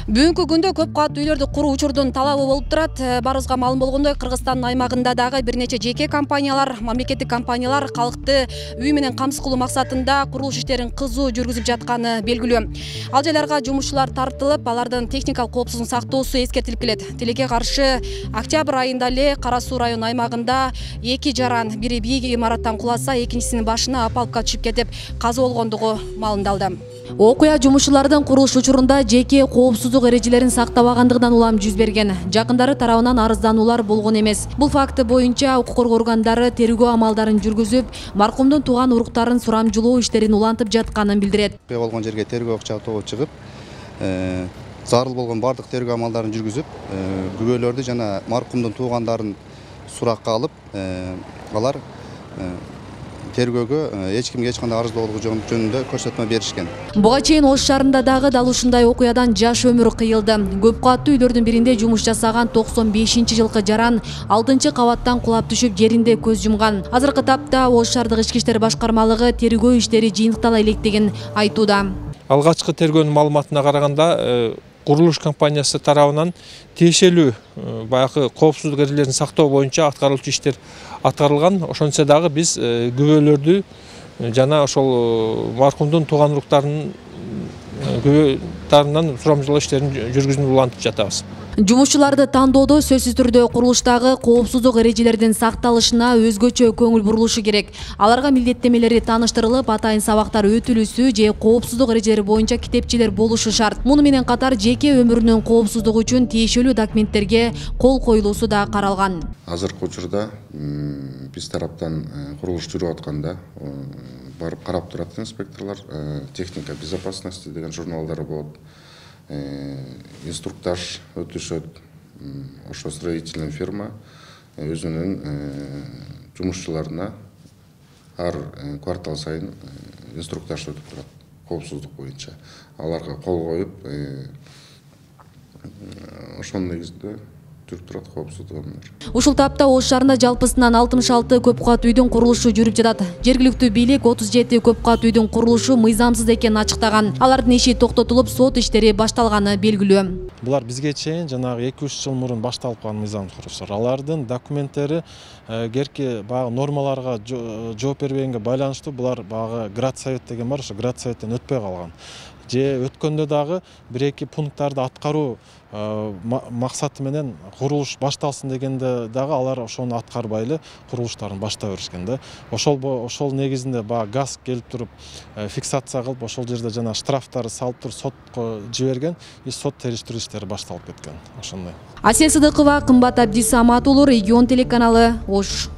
Бүгүнкү күндө көп кабаттуу үйлөрдү куруу учурдун талабы болуп турат. Барыбызга маалым болгондой, Кыргызстандын аймагында дагы бир нече жеке компаниялар, мамлекеттик компаниялар калкты үй менен камсыз кылуу максатында курулуш иштерин кызуу жүргүзүп жатканы белгилүү. Ал жайларга жумушчулар тартылып, алардын техникалык коопсуздугун сактоосу эскертилип келет. Тилекке каршы октябрь айында эле Кара Суу район аймагында 2 жаран, бири бийик имараттан куласа, экинчисинин башына апалыкка түшүп кетип, каза болгондугу маалымдалды. Окуя жумушчулардын курулуш учурунда жеке коопсуздук эрежелерин сактабагандыгынан улам жүз берген. Жакындары тарабынан арыздануулар болгон эмес. Бул факты боюнча укук коргоо органдары тергөө амалдарын жүргүзүп, маркумдун тууган уруктарын сурамжылоо иштерин улантып жатканын билдирет. Болгон жерге тергөө тобу чыгып, зарыл болгон бардык тергөө амалдарын жүргүзүп, күбөлөрдү жана маркумдун туугандарын суракка алып, алар тергөөгө эч кимге эч кандай арыздоолугу жөнүндө көрсөтмө беришкен. Буга чейин Ош шаарында дагы дал ушундай окуядан жаш өмүр кыйылды. Көп кабаттуу үйлөрдүн биринде жумуш жасаган 95-жылкы жаран 6-кабаттан кулап түшүп жеринде көз жумган. Азыркы тапта Ош шаардык ички иштер башкармалыгы тергөө иштери жыйынтыктала электигин айтууда. Алгачкы тергөөнүн маалыматына караганда курулуш компаниясы тарабынан тиешелүү баягы коопсуздук эрежелерин сактоо боюнча аткарылчу иштер аткарылган. Ошентсе дагы биз күбөлөрдү жана ошол маркумдун тууган уруктарынын күбөлөрүнөн сурамжылоо иштерин жүргүзүүнү улантып жатабыз. Жумушчуларды тандоодо сөзсүз түрдө курулуштагы коопсуздук эрежелердин сакталышына өзгөчө көңүл бурулушу керек. Аларга милдеттемелери тааныштырылып, атайын сабактар өтүлүүсү же коопсуздук эрежелери боюнча китепчелер болушу шарт. Муну менен катар жеке өмүрүнүн коопсуздугу үчүн тиешелүү документтерге кол коюлуусу да каралган. Азыркы учурда биз тараптан курулуш жүрүп атканда барып карап турат инспекторлор, техника безопасности деген журналдары болот. Инструктаж өтүшөт. Ошо строительный фирма өзүнүн жумушчуларына ар квартал сайын инструктаж өтүп турат коопсуздук боюнча. Аларга кол коюп, ошонун негизинде жүрүп турат коопсуздук. Ушул тапта Ош шаарында жалпысынан 66 көп кабаттуу үйдүн курулушу жүрүп жатат. Жергиликтүү бийлик 37 көп кабаттуу үйдүн курулушу мыйзамсыз экенин ачыктаган. Алардын иши токтотулуп, сот иштери башталганы белгилүү. Булар бизге чейин жанагы 2-3 жыл мурун башталып калган мыйзамсыз курулуштар. Алардын документтери керки багы нормаларга жооп бербегенге байланыштуу булар багы градсовет деген бар, ошо градсоветтен өтпөй калган. Же өткөндө дагы 1-2 пункттарды аткаруу максаты менен курулуш башталсын дегенде дагы алар ошону аткарбай эле курулуштарын баштап беришкен да. Ошол негизинде баягы газ келип туруп фиксация кылып, ошол жерде жана штрафтарды салып туруп сотко жиберген, сот териштирүү иштери башталып кеткен. Ошондой. Асия Сыдыкова, Кымбат Абдисамат уулу, Регион телеканалы, Ош.